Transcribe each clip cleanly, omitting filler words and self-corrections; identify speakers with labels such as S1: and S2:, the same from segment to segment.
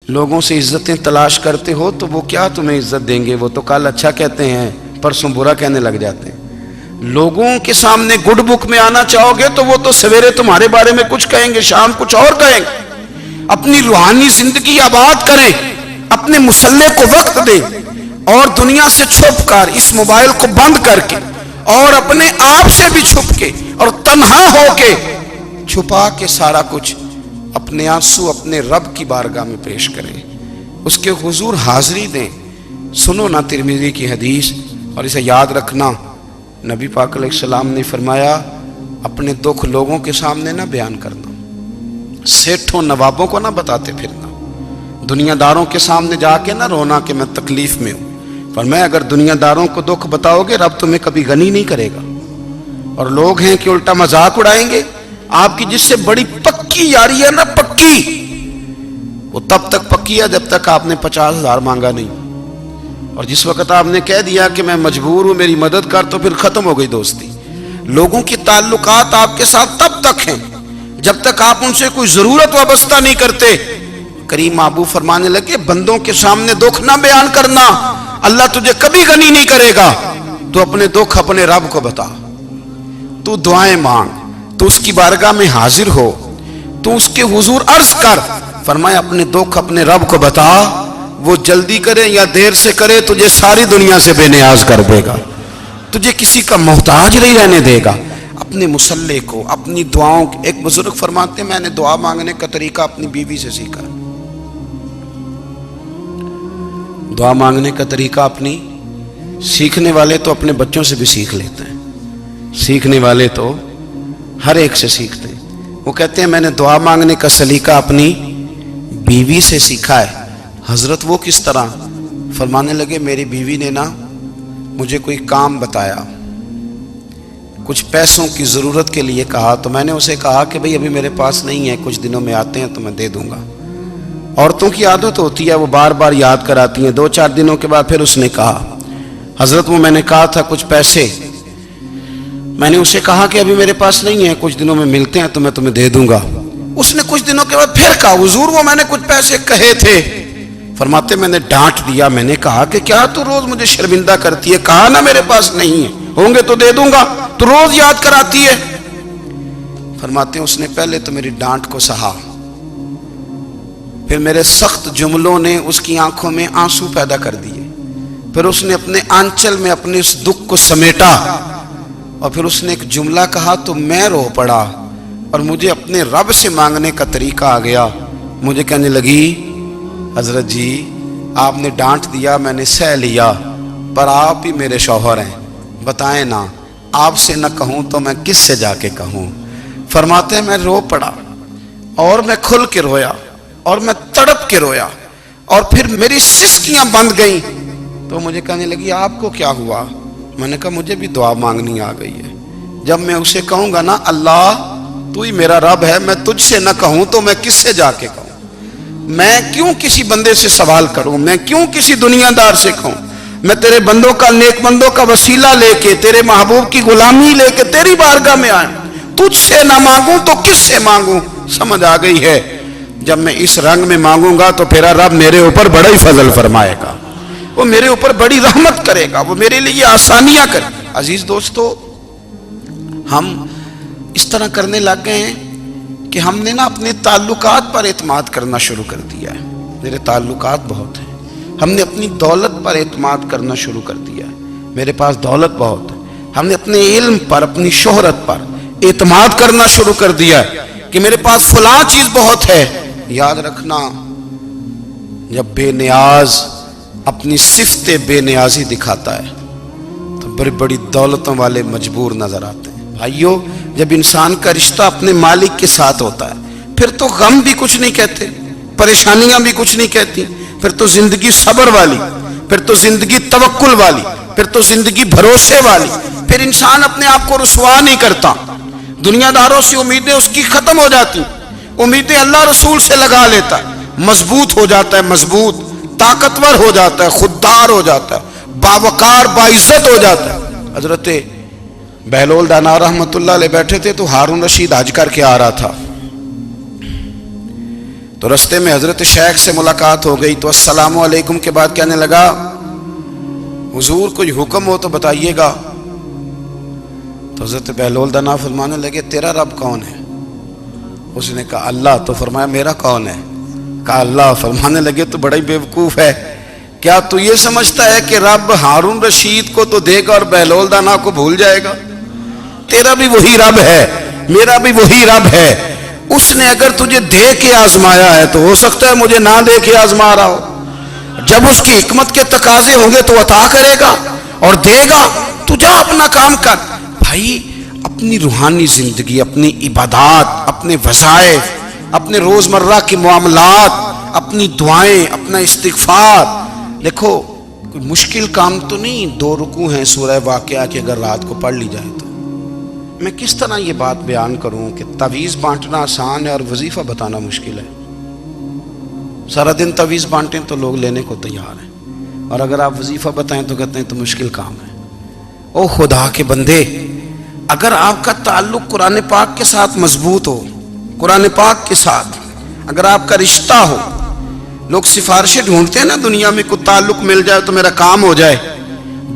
S1: لوگوں سے عزتیں تلاش کرتے ہو تو وہ کیا تمہیں عزت دیں گے؟ وہ تو کل اچھا کہتے ہیں، پرسوں برا کہنے لگ جاتے ہیں۔ لوگوں کے سامنے گڈ بک میں آنا چاہو گے تو وہ تو سویرے تمہارے بارے میں کچھ کہیں گے، شام کچھ اور کہیں گے۔ اپنی روحانی زندگی آباد کریں، اپنے مسلح کو وقت دیں، اور دنیا سے چھپ کر، اس موبائل کو بند کر کے، اور اپنے آپ سے بھی چھپ کے اور تنہا ہو کے، چھپا کے سارا کچھ اپنے آنسو اپنے رب کی بارگاہ میں پیش کریں، اس کے حضور حاضری دیں۔ سنو نا ترمذی کی حدیث، اور اسے یاد رکھنا، نبی پاک علیہ السلام نے فرمایا اپنے دکھ لوگوں کے سامنے نہ بیان کرنا، سیٹھوں نوابوں کو نہ بتاتے پھرنا، دنیا داروں کے سامنے جا کے نہ رونا کہ میں تکلیف میں ہوں۔ فرمایا اگر دنیا داروں کو دکھ بتاؤ گے رب تمہیں کبھی غنی نہیں کرے گا۔ اور لوگ ہیں کہ الٹا مذاق اڑائیں گے آپ کی، جس سے بڑی پکی یاری ہے نا، پکی، وہ تب تک پکی ہے جب تک آپ نے 50,000 مانگا نہیں، اور جس وقت آپ نے کہہ دیا کہ میں مجبور ہوں میری مدد کر، تو پھر ختم ہو گئی دوستی۔ لوگوں کے تعلقات آپ کے ساتھ تب تک ہیں جب تک آپ ان سے کوئی ضرورت وابستہ نہیں کرتے۔ کریم محبوب فرمانے لگے بندوں کے سامنے دکھ نہ بیان کرنا، اللہ تجھے کبھی غنی نہیں کرے گا۔ تو اپنے دکھ اپنے رب کو بتا، تو دعائیں مانگ، تو اس کی بارگاہ میں حاضر ہو، تو اس کے حضور عرض کر۔ فرمایا اپنے دکھ اپنے رب کو بتا، وہ جلدی کرے یا دیر سے کرے تجھے ساری دنیا سے بے نیاز کر دے گا، تجھے کسی کا محتاج نہیں رہنے دے گا۔ اپنے مسلح کو، اپنی دعاؤں، ایک بزرگ فرماتے ہیں میں نے دعا مانگنے کا طریقہ اپنی بیوی سے سیکھا، دعا مانگنے کا طریقہ اپنی، سیکھنے والے تو اپنے بچوں سے بھی سیکھ لیتے ہیں، سیکھنے والے تو ہر ایک سے سیکھتے ہیں۔ وہ کہتے ہیں میں نے دعا مانگنے کا سلیقہ اپنی بیوی سے سیکھا ہے۔ حضرت وہ کس طرح؟ فرمانے لگے میری بیوی نے نا مجھے کوئی کام بتایا، کچھ پیسوں کی ضرورت کے لیے کہا، تو میں نے اسے کہا کہ بھئی ابھی میرے پاس نہیں ہے، کچھ دنوں میں آتے ہیں تو میں دے دوں گا۔ عورتوں کی عادت ہوتی ہے وہ بار بار یاد کراتی ہیں، 2-4 دنوں کے بعد پھر اس نے کہا حضرت وہ میں نے کہا تھا کچھ پیسے، میں نے اسے کہا کہ ابھی میرے پاس نہیں ہے، کچھ دنوں میں ملتے ہیں تو میں تمہیں دے دوں گا۔ اس نے کچھ دنوں کے بعد پھر کہا حضور وہ میں نے کچھ پیسے کہے تھے۔ فرماتے میں نے ڈانٹ دیا، میں نے کہا کہ کیا تو روز مجھے شرمندہ کرتی ہے، کہا نا میرے پاس نہیں ہے، ہوں گے تو دے دوں گا، تو روز یاد کراتی ہے۔ فرماتے ہیں اس نے پہلے تو میری ڈانٹ کو سہا، پھر میرے سخت جملوں نے اس کی آنکھوں میں آنسو پیدا کر دیے، پھر اس نے اپنے آنچل میں اپنے اس دکھ کو سمیٹا، اور پھر اس نے ایک جملہ کہا تو میں رو پڑا، اور مجھے اپنے رب سے مانگنے کا طریقہ آ گیا۔ مجھے کہنے لگی حضرت جی آپ نے ڈانٹ دیا میں نے سہ لیا، پر آپ ہی میرے شوہر ہیں، بتائیں نا آپ سے نہ کہوں تو میں کس سے جا کے کہوں۔ فرماتے ہیں میں رو پڑا، اور میں کھل کے رویا، اور میں تڑپ کے رویا، اور پھر میری سسکیاں بند گئیں۔ تو مجھے کہنے لگی آپ کو کیا ہوا؟ میں نے کہا مجھے بھی دعا مانگنی آ گئی ہے، جب میں اسے کہوں گا نا اللہ تو ہی میرا رب ہے، میں تجھ سے نہ کہوں تو میں کس سے جا کے کہوں؟ میں کیوں کسی بندے سے سوال کروں؟ میں کیوں کسی دنیا دار سے کہوں؟ میں تیرے بندوں کا، نیک بندوں کا وسیلہ لے کے، تیرے محبوب کی غلامی لے کے تیری بارگاہ میں آیا، تجھ سے نہ مانگوں تو کس سے مانگوں؟ سمجھ آ گئی ہے؟ جب میں اس رنگ میں مانگوں گا تو پھر رب میرے اوپر بڑا ہی فضل فرمائے گا، وہ میرے اوپر بڑی رحمت کرے گا، وہ میرے لیے آسانیاں کرے گا۔ عزیز دوستو، ہم اس طرح کرنے لگ گئے ہیں کہ ہم نے نا اپنے تعلقات پر اعتماد کرنا شروع کر دیا ہے۔ میرے تعلقات بہت ہیں، ہم نے اپنی دولت پر اعتماد کرنا شروع کر دیا ہے، میرے پاس دولت بہت ہے۔ ہم نے اپنے علم پر، اپنی شہرت پر اعتماد کرنا شروع کر دیا ہے کہ میرے پاس فلاں چیز بہت ہے۔ یاد رکھنا جب بے نیاز اپنی صفت بے نیازی دکھاتا ہے تو بڑی بڑی دولتوں والے مجبور نظر آتے ہیں۔ بھائیو جب انسان کا رشتہ اپنے مالک کے ساتھ ہوتا ہے پھر تو غم بھی کچھ نہیں کہتے، پریشانیاں بھی کچھ نہیں کہتی، پھر تو زندگی صبر والی، پھر تو زندگی توکل والی، پھر تو زندگی بھروسے والی، پھر انسان اپنے آپ کو رسوا نہیں کرتا۔ دنیا داروں سے امیدیں اس کی ختم ہو جاتی، امیدیں اللہ رسول سے لگا لیتا ہے، مضبوط ہو جاتا ہے، مضبوط، طاقتور ہو جاتا ہے، خوددار ہو جاتا ہے، باوقار باعزت ہو جاتا ہے۔ حضرت بہلول دانا رحمت اللہ علیہ بیٹھے تھے تو ہارون رشید حج کر کے آ رہا تھا، تو رستے میں حضرت شیخ سے ملاقات ہو گئی تو السلام علیکم کے بعد کہنے لگا حضور کوئی حکم ہو تو بتائیے گا. تو حضرت بہلول دانا فرمانے لگے تیرا رب کون ہے؟ اس نے کہا اللہ. تو فرمایا میرا کون ہے؟ کہا اللہ. فرمانے لگے تو بڑا ہی بیوقوف ہے، کیا تو یہ سمجھتا ہے کہ رب ہارون رشید کو تو دے گا اور بہلول دانا کو بھول جائے گا؟ تیرا بھی وہی رب ہے، میرا بھی وہی رب ہے. اس نے اگر تجھے دے کے آزمایا ہے تو ہو سکتا ہے مجھے نہ دے کے آزما رہا ہو. جب اس کی حکمت کے تقاضے ہوں گے تو عطا کرے گا اور دے گا. تو جا اپنا کام کر. بھائی اپنی روحانی زندگی، اپنی عبادات، اپنے وظائف، اپنے روزمرہ کے معاملات، اپنی دعائیں، اپنا استغفار. دیکھو کوئی مشکل کام تو نہیں 2 رکوع ہیں سورہ واقعہ کہ اگر رات کو پڑھ لی جائے تو. میں کس طرح یہ بات بیان کروں کہ تعویذ بانٹنا آسان ہے اور وظیفہ بتانا مشکل ہے. سارا دن تعویذ بانٹیں تو لوگ لینے کو تیار ہیں، اور اگر آپ وظیفہ بتائیں تو کہتے ہیں تو مشکل کام ہے. او خدا کے بندے، اگر آپ کا تعلق قرآن پاک کے ساتھ مضبوط ہو، قرآن پاک کے ساتھ اگر آپ کا رشتہ ہو، لوگ سفارشیں ڈھونڈتے ہیں نا دنیا میں، کوئی تعلق مل جائے تو میرا کام ہو جائے.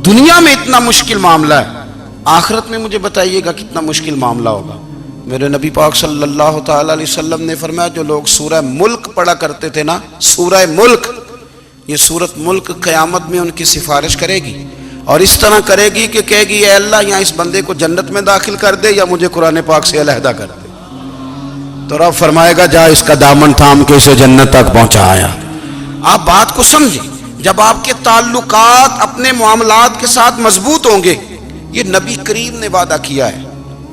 S1: دنیا میں اتنا مشکل معاملہ ہے، آخرت میں مجھے بتائیے گا کتنا مشکل معاملہ ہوگا. میرے نبی پاک صلی اللہ تعالی علیہ وسلم نے فرمایا جو لوگ سورہ ملک پڑھا کرتے تھے نا، سورہ ملک، یہ سورت ملک قیامت میں ان کی سفارش کرے گی، اور اس طرح کرے گی کہ کہے گی اے اللہ یہاں اس بندے کو جنت میں داخل کر دے یا مجھے قرآن پاک سے علیحدہ کر دے. تو رب فرمائے گا جا اس کا دامن تھام کے اسے جنت تک پہنچایا. آپ بات کو سمجھیں، جب آپ کے تعلقات اپنے معاملات کے ساتھ مضبوط ہوں گے. یہ نبی کریم نے وعدہ کیا ہے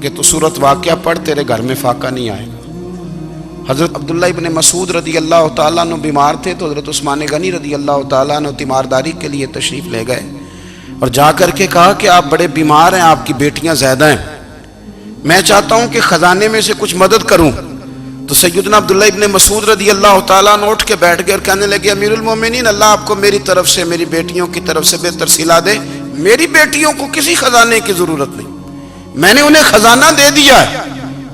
S1: کہ تو سورت واقعہ پڑھ تیرے گھر میں فاقہ نہیں آئے گا. حضرت عبداللہ ابن مسعود رضی اللہ تعالیٰ عنہ بیمار تھے تو حضرت عثمان غنی رضی اللہ تعالیٰ عنہ تیمارداری کے لیے تشریف لے گئے اور جا کر کے کہا کہ آپ بڑے بیمار ہیں، آپ کی بیٹیاں زیادہ ہیں، میں چاہتا ہوں کہ خزانے میں سے کچھ مدد کروں. تو سیدنا عبداللہ ابن مسعود رضی اللہ تعالیٰ عنہ اٹھ کے بیٹھ گئے اور کہنے لگے امیر المومنین، اللہ آپ کو میری طرف سے، میری بیٹیوں کی طرف سے بہتر صلہ دے. میری بیٹیوں کو کسی خزانے کی ضرورت نہیں، میں نے انہیں خزانہ دے دیا ہے.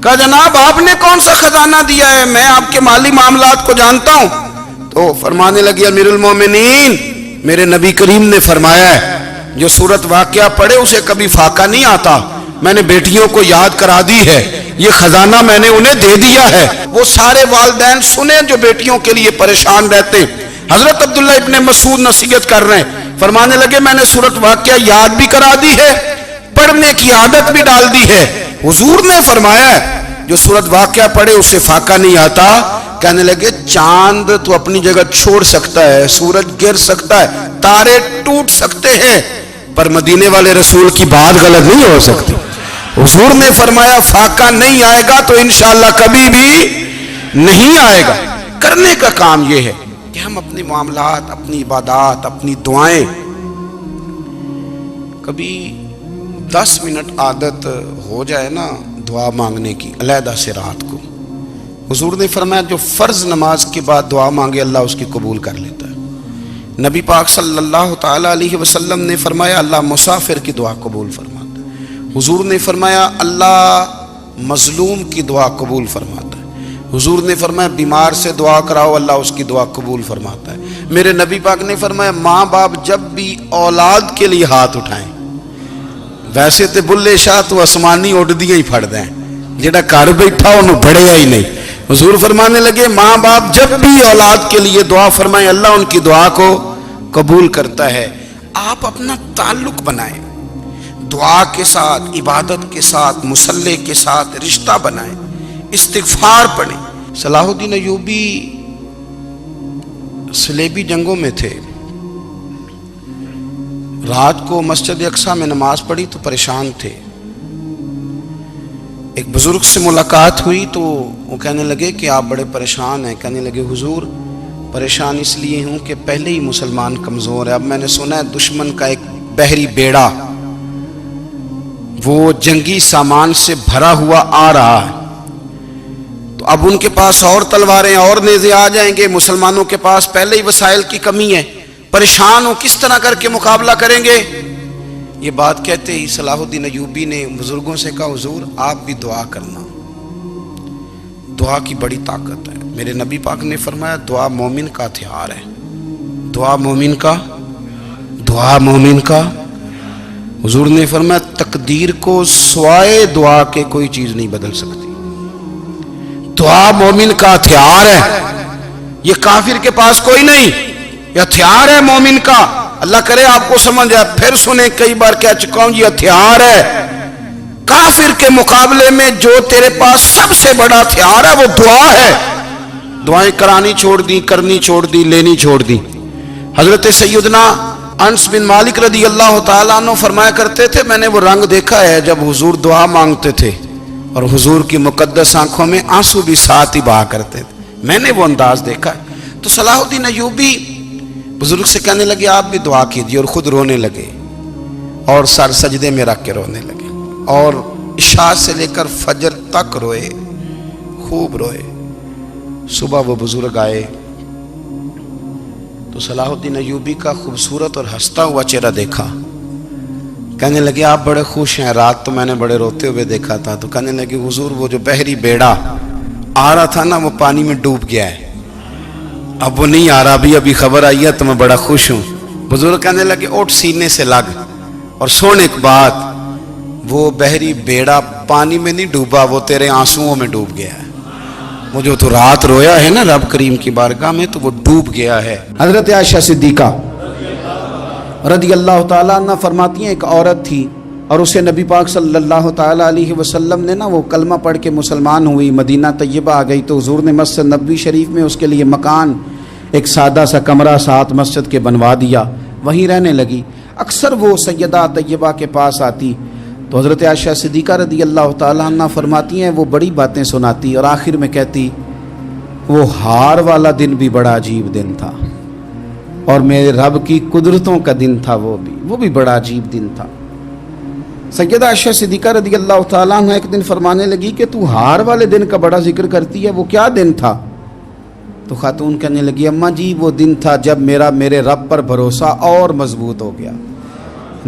S1: کہا جناب آپ نے کون سا خزانہ دیا ہے، میں آپ کے مالی معاملات کو جانتا ہوں. تو فرمانے لگے امیر المومنین، میرے نبی کریم نے فرمایا ہے جو سورت واقعہ پڑھے اسے کبھی فاقہ نہیں آتا. میں نے بیٹیوں کو یاد کرا دی ہے، یہ خزانہ میں نے انہیں دے دیا ہے. وہ سارے والدین سنیں جو بیٹیوں کے لیے پریشان رہتے. حضرت عبداللہ ابن مسعود نصیحت کر رہے ہیں، فرمانے لگے میں نے سورت واقعہ یاد بھی کرا دی ہے، پڑھنے کی عادت بھی ڈال دی ہے. حضور نے فرمایا ہے جو سورت واقعہ پڑھے اسے فاقہ نہیں آتا. کہنے لگے چاند تو اپنی جگہ چھوڑ سکتا ہے، سورج گر سکتا ہے، تارے ٹوٹ سکتے ہیں، پر مدینے والے رسول کی بات غلط نہیں ہو سکتی. حضور نے فرمایا فاقہ نہیں آئے گا تو انشاءاللہ کبھی بھی نہیں آئے گا. کرنے کا کام یہ ہے کہ ہم اپنے معاملات، اپنی عبادات، اپنی دعائیں، کبھی 10 منٹ عادت ہو جائے نا دعا مانگنے کی علیحدہ سے رات کو. حضور نے فرمایا جو فرض نماز کے بعد دعا مانگے اللہ اس کی قبول کر لیتا ہے. نبی پاک صلی اللہ تعالی علیہ وسلم نے فرمایا اللہ مسافر کی دعا قبول فرماتا ہے. حضور نے فرمایا اللہ مظلوم کی دعا قبول فرماتا ہے. حضور نے فرمایا بیمار سے دعا کراؤ اللہ اس کی دعا قبول فرماتا ہے. میرے نبی پاک نے فرمایا ماں باپ جب بھی اولاد کے لیے ہاتھ اٹھائیں، ویسے تے بلے شاہ تو آسمانی اڈ دیا ہی پھڑ دیں، جڑا گھر بیٹھا انہوں بڑھیا ہی نہیں. حضور فرمانے لگے ماں باپ جب بھی اولاد کے لیے دعا فرمائیں اللہ ان کی دعا کو قبول کرتا ہے. آپ اپنا تعلق بنائیں دعا کے ساتھ، عبادت کے ساتھ، مصلی کے ساتھ رشتہ بنائیں، استغفار پڑھیں. صلاح الدین ایوبی صلیبی جنگوں میں تھے، رات کو مسجد اقصیٰ میں نماز پڑھی تو پریشان تھے. ایک بزرگ سے ملاقات ہوئی تو وہ کہنے لگے کہ آپ بڑے پریشان ہیں. کہنے لگے حضور پریشان اس لیے ہوں کہ پہلے ہی مسلمان کمزور ہے، اب میں نے سنا ہے دشمن کا ایک بحری بیڑا وہ جنگی سامان سے بھرا ہوا آ رہا ہے، تو اب ان کے پاس اور تلواریں اور نیزے آ جائیں گے، مسلمانوں کے پاس پہلے ہی وسائل کی کمی ہے، پریشان ہو کس طرح کر کے مقابلہ کریں گے. یہ بات کہتے ہی صلاح الدین ایوبی نے بزرگوں سے کہا حضور آپ بھی دعا کرنا، دعا کی بڑی طاقت ہے. میرے نبی پاک نے فرمایا دعا مومن کا ہتھیار ہے، دعا مومن کا، دعا مومن کا۔ حضور نے فرمایا تقدیر کو سوائے دعا کے کوئی چیز نہیں بدل سکتی، دعا مومن کا ہتھیار ہے، یہ کافر کے پاس کوئی نہیں، یہ ہتھیار ہے مومن کا۔ اللہ کرے آپ کو سمجھ آئے، پھر سنیں، کئی بار کہہ چکا ہوں یہ ہتھیار ہے۔ کافر کے مقابلے میں جو تیرے پاس سب سے بڑا ہتھیار ہے وہ دعا ہے۔ دعائیں کرانی چھوڑ دی، کرنی چھوڑ دی، لینی چھوڑ دی۔ حضرت سیدنا انس بن مالک رضی اللہ تعالیٰ عنہ فرمایا کرتے تھے، میں نے وہ رنگ دیکھا ہے جب حضور دعا مانگتے تھے اور حضور کی مقدس آنکھوں میں آنسو بھی ساتھ ہی بہا کرتے تھے، میں نے وہ انداز دیکھا ہے۔ تو صلاح الدین ایوبی بزرگ سے کہنے لگے آپ بھی دعا کیجیے، اور خود رونے لگے اور سر سجدے میں رکھ کے رونے لگے، اور عشاء سے لے کر فجر تک روئے، خوب روئے۔ صبح وہ بزرگ آئے تو صلاح الدین ایوبی کا خوبصورت اور ہنستا ہوا چہرہ دیکھا، کہنے لگے آپ بڑے خوش ہیں، رات تو میں نے بڑے روتے ہوئے دیکھا تھا۔ تو کہنے لگے حضور وہ جو بحری بیڑا آ رہا تھا نا وہ پانی میں ڈوب گیا ہے، اب وہ نہیں آ رہا، ابھی خبر آئی ہے تو میں بڑا خوش ہوں۔ بزرگ کہنے لگے اٹھ سینے سے لگ اور سن ایک بات، وہ بحری بیڑا پانی میں نہیں ڈوبا، وہ تیرے آنسوؤں میں ڈوب گیا ہے۔ وہ جو تو رات رویا ہے نا رب کریم کی بارگاہ میں تو وہ ڈوب گیا ہے۔ حضرت عائشہ صدیقہ رضی اللہ تعالیٰ عنہ فرماتی ہیں ایک عورت تھی اور اسے نبی پاک صلی اللہ تعالیٰ علیہ وسلم نے نا وہ کلمہ پڑھ کے مسلمان ہوئی، مدینہ طیبہ آ گئی تو حضور نے مسجد نبوی شریف میں اس کے لیے مکان، ایک سادہ سا کمرہ ساتھ مسجد کے بنوا دیا، وہیں رہنے لگی۔ اکثر وہ سیدہ طیبہ کے پاس آتی تو حضرت عائشہ صدیقہ رضی اللہ تعالیٰ عنہ فرماتی ہیں وہ بڑی باتیں سناتی اور آخر میں کہتی وہ ہار والا دن بھی بڑا عجیب دن تھا اور میرے رب کی قدرتوں کا دن تھا، وہ بھی بڑا عجیب دن تھا۔ سیدہ عائشہ صدیقہ رضی اللہ تعالیٰ عنہ ایک دن فرمانے لگی کہ تو ہار والے دن کا بڑا ذکر کرتی ہے، وہ کیا دن تھا؟ تو خاتون کہنے لگی اماں جی وہ دن تھا جب میرے رب پر بھروسہ اور مضبوط ہو گیا،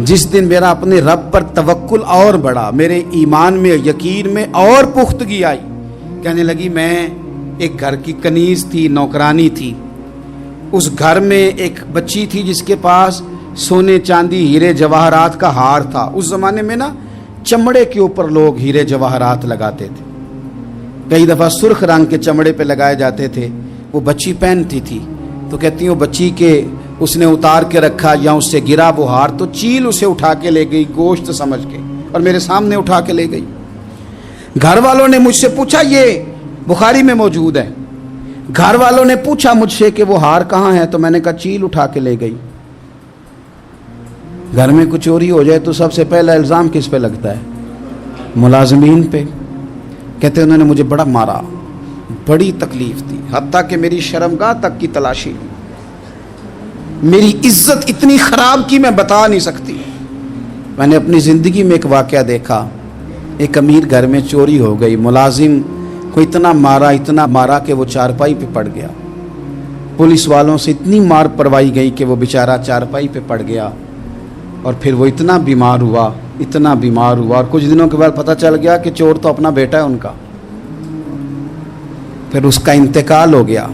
S1: جس دن میرا اپنے رب پر توکل اور بڑھا، میرے ایمان میں یقین میں اور پختگی آئی۔ کہنے لگی میں ایک گھر کی کنیز تھی، نوکرانی تھی، اس گھر میں ایک بچی تھی جس کے پاس سونے چاندی ہیرے جواہرات کا ہار تھا۔ اس زمانے میں نا چمڑے کے اوپر لوگ ہیرے جواہرات لگاتے تھے، کئی دفعہ سرخ رنگ کے چمڑے پہ لگائے جاتے تھے، وہ بچی پہنتی تھی۔ تو کہتی ہیں وہ بچی کے اس نے اتار کے رکھا یا اس سے گرا وہ ہار تو چیل اسے اٹھا کے لے گئی گوشت سمجھ کے اور میرے سامنے اٹھا کے لے گئی۔ گھر والوں نے مجھ سے پوچھا، یہ بخاری میں موجود ہے، گھر والوں نے پوچھا مجھ سے کہ وہ ہار کہاں ہے تو میں نے کہا چیل اٹھا کے لے گئی۔ گھر میں کچھ چوری ہو جائے تو سب سے پہلا الزام کس پہ لگتا ہے؟ ملازمین پہ۔ کہتے انہوں نے مجھے بڑا مارا، بڑی تکلیف تھی، حتیٰ کہ میری شرمگاہ تک کی تلاشی، میری عزت اتنی خراب کی میں بتا نہیں سکتی۔ میں نے اپنی زندگی میں ایک واقعہ دیکھا، ایک امیر گھر میں چوری ہو گئی، ملازم کو اتنا مارا کہ وہ چارپائی پہ پڑ گیا، پولیس والوں سے اتنی مار پڑوائی گئی کہ وہ بیچارہ چارپائی پہ پڑ گیا، اور پھر وہ اتنا بیمار ہوا اور کچھ دنوں کے بعد پتہ چل گیا کہ چور تو اپنا بیٹا ہے ان کا، پھر اس کا انتقال ہو گیا۔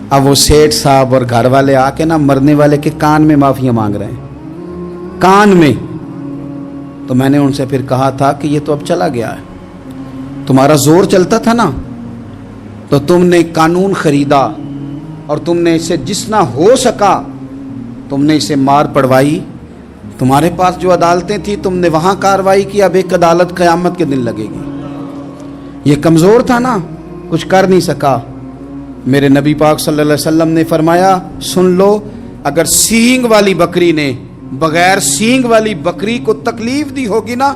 S1: اب وہ سیٹھ صاحب اور گھر والے آ کے نا مرنے والے کے کان میں معافیاں مانگ رہے ہیں، کان میں۔ تو میں نے ان سے پھر کہا تھا کہ یہ تو اب چلا گیا ہے، تمہارا زور چلتا تھا نا تو تم نے قانون خریدا اور تم نے اسے جتنا ہو سکا تم نے اسے مار پڑوائی، تمہارے پاس جو عدالتیں تھیں تم نے وہاں کارروائی کی، اب ایک عدالت قیامت کے دن لگے گی۔ یہ کمزور تھا نا، کچھ کر نہیں سکا۔ میرے نبی پاک صلی اللہ علیہ وسلم نے فرمایا سن لو، اگر سینگ والی بکری نے بغیر سینگ والی بکری کو تکلیف دی ہوگی نا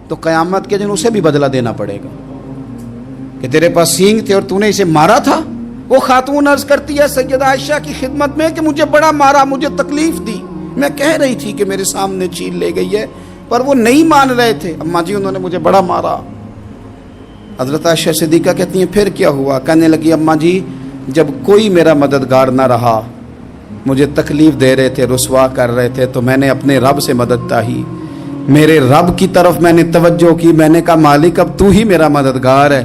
S1: تو قیامت کے دن اسے بھی بدلہ دینا پڑے گا کہ تیرے پاس سینگ تھے اور تو نے اسے مارا تھا۔ وہ خاتون عرض کرتی ہے سیدہ عائشہ کی خدمت میں کہ مجھے بڑا مارا، مجھے تکلیف دی، میں کہہ رہی تھی کہ میرے سامنے چیل لے گئی ہے پر وہ نہیں مان رہے تھے، اماں جی انہوں نے مجھے بڑا مارا۔ حضرت عائشہ صدیقہ کہتی ہیں پھر کیا ہوا؟ کہنے لگی اماں جی جب کوئی میرا مددگار نہ رہا، مجھے تکلیف دے رہے تھے، رسوا کر رہے تھے، تو میں نے اپنے رب سے مدد چاہی، میرے رب کی طرف میں نے توجہ کی، میں نے کہا مالک اب تو ہی میرا مددگار ہے،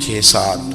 S1: 6-7,